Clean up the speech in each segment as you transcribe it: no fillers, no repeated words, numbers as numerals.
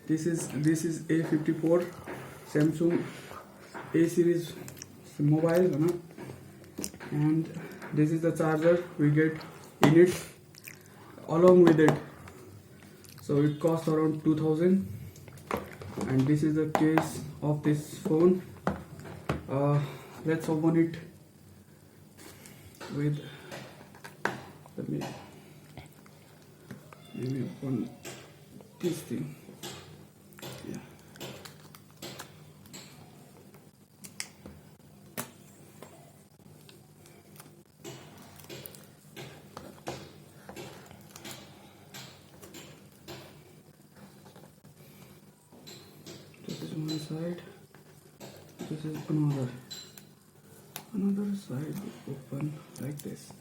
This is a54 Samsung A series mobile, and this is the charger we get in it along with it. So it costs around 2000, and this is the case of this phone. Let's open it with, let me open this thing. Yeah. This is one side, this is another side, open like this.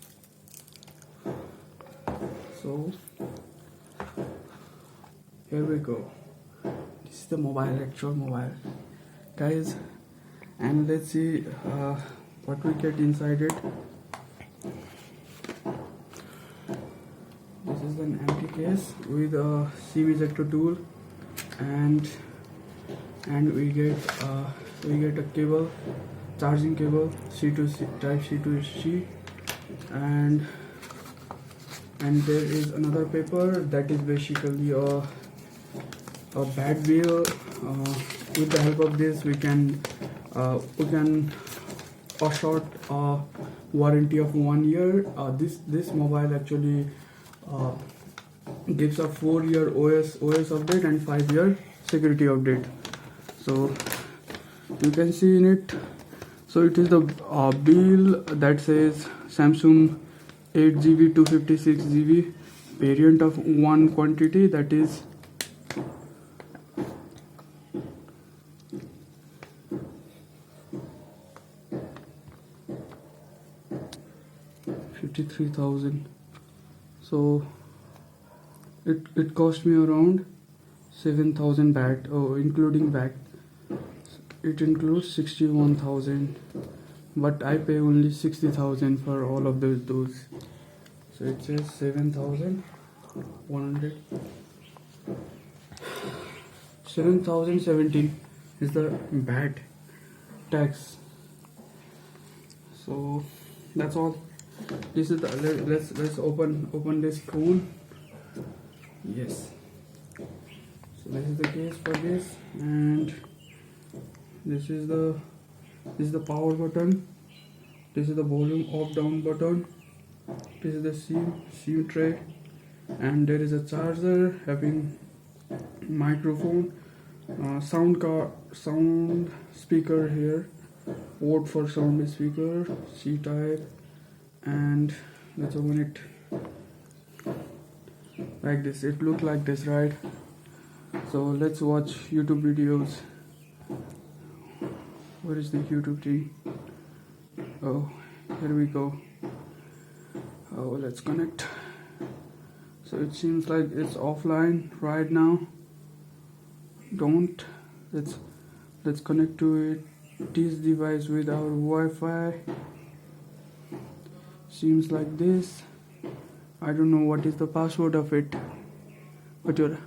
So here we go. This is the mobile, actual mobile, guys, and let's see what we get inside it. This is an empty case with a SIM ejector tool, and we get a cable, charging cable, C to C, type C to C, and there is another paper that is basically a bad bill. With the help of this, we can assert a warranty of 1 year. This mobile actually gives a 4-year OS update and 5-year security update. So you can see in it. So it is the bill that says Samsung 8GB 256GB variant of 1 quantity, that is 53,000. So it cost me around 7,000 baht. Oh, including VAT, it includes 61,000, but I pay only 60,000 for all of those. So it says 7,100. 7,017 is the VAT tax. So that's all. This is the, let's open this phone. Yes. So this is the case for this, and this is the power button. This is the volume up down button. This is the SIM tray, and there is a charger having microphone, sound speaker here, port for sound speaker, C type, and let's open it like this. It looks like this, right? So let's watch YouTube videos. Where is the YouTube thing? Oh, here we go. Oh, let's connect. So it seems like it's offline right now. Let's connect to this device with our Wi-Fi. Seems like this. I don't know what is the password of it. What you're